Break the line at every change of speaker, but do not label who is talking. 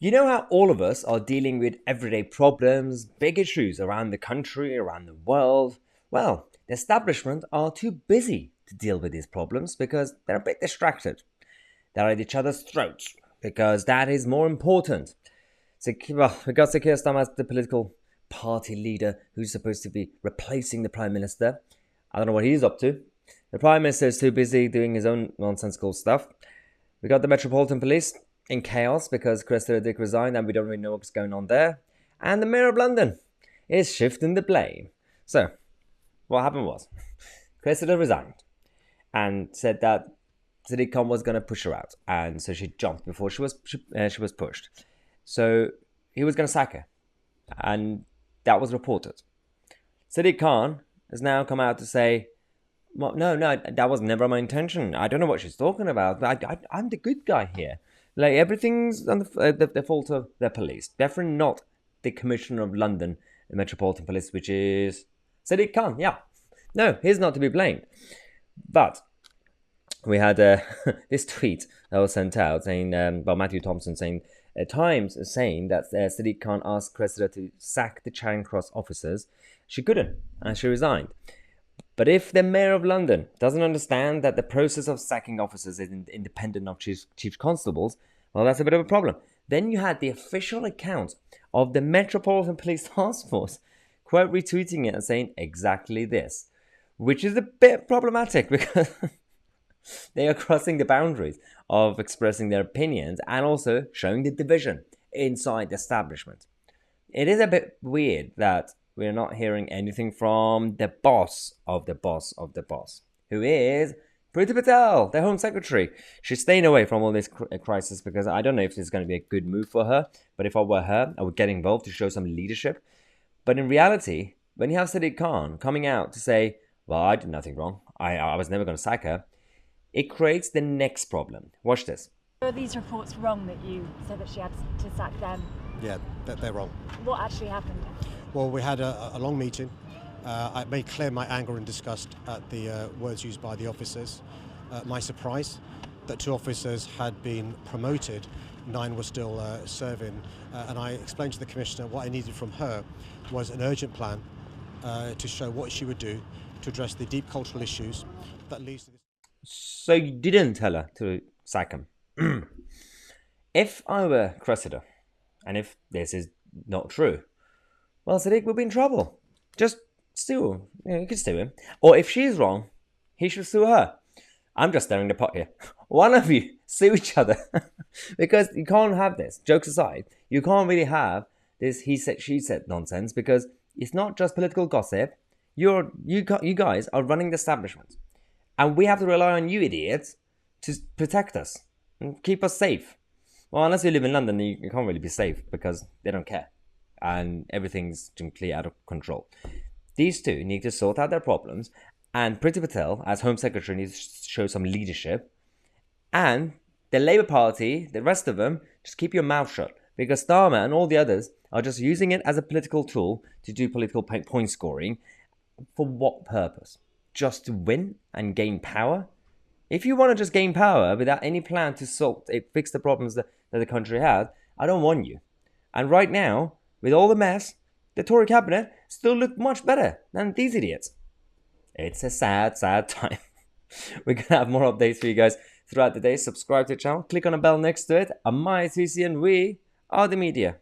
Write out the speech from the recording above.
You know how all of us are dealing with everyday problems, big issues around the country, around the world? Well, the establishment are too busy to deal with these problems because they're a bit distracted. They're at each other's throats because that is more important. So, well, we got Sir Keir Starmer as the political party leader who's supposed to be replacing the Prime Minister. I don't know what he's up to. The Prime Minister is too busy doing his own nonsensical stuff. We got the Metropolitan Police in chaos because Sadiq resigned and we don't really know what's going on there. And the Mayor of London is shifting the blame. So, what happened was, Sadiq resigned and said that Sadiq Khan was going to push her out. And so she jumped before she was pushed. So, he was going to sack her. And that was reported. Sadiq Khan has now come out to say, well, no, that was never my intention. I don't know what she's talking about. I'm the good guy here. Like, everything's on the fault of the police. Definitely not the Commissioner of London, the Metropolitan Police, which is Sadiq Khan. Yeah. No, he's not to be blamed. But we had this tweet that was sent out saying, by Matthew Thompson saying, Times saying that Sadiq Khan asked Cressida to sack the Charing Cross officers. She couldn't, and she resigned. But if the Mayor of London doesn't understand that the process of sacking officers is independent of chief constables, well, that's a bit of a problem. Then you had the official account of the Metropolitan Police Task Force, quote, retweeting it and saying exactly this, which is a bit problematic because they are crossing the boundaries of expressing their opinions and also showing the division inside the establishment. It is a bit weird that we're not hearing anything from the boss of the boss of the boss, who is Priti Patel, the Home Secretary. She's staying away from all this crisis because I don't know if this is going to be a good move for her. But if I were her, I would get involved to show some leadership. But in reality, when you have Sadiq Khan coming out to say, well, I did nothing wrong, I was never going to sack her, it creates the next problem. Watch this.
Are these reports wrong that you said that she had to sack them?
Yeah, they're wrong.
What actually happened?
Well, we had a long meeting. I made clear my anger and disgust at the words used by the officers. My surprise that 2 officers had been promoted, 9 were still serving. And I explained to the Commissioner what I needed from her was an urgent plan to show what she would do to address the deep cultural issues that leads to this.
So you didn't tell her to sack him. If I were Cressida, and if this is not true, well, Sadiq will be in trouble. Just sue him. You can sue him. Or if she's wrong, he should sue her. I'm just stirring the pot here. One of you sue each other. Because you can't have this. Jokes aside, you can't really have this he said, she said nonsense because it's not just political gossip. You guys are running the establishment. And we have to rely on you idiots to protect us and keep us safe. Well, unless you live in London, you can't really be safe because they don't care. And everything's completely out of control. These two need to sort out their problems. And Priti Patel, as Home Secretary, needs to show some leadership. And the Labour Party, the rest of them, just keep your mouth shut. Because Starmer and all the others are just using it as a political tool to do political point scoring. For what purpose? Just to win and gain power? If you want to just gain power without any plan to fix the problems that the country has, I don't want you. And right now, with all the mess, the Tory cabinet still look much better than these idiots. It's a sad, sad time. We're going to have more updates for you guys throughout the day. Subscribe to the channel, click on a bell next to it. I'm Tousi and we are the media.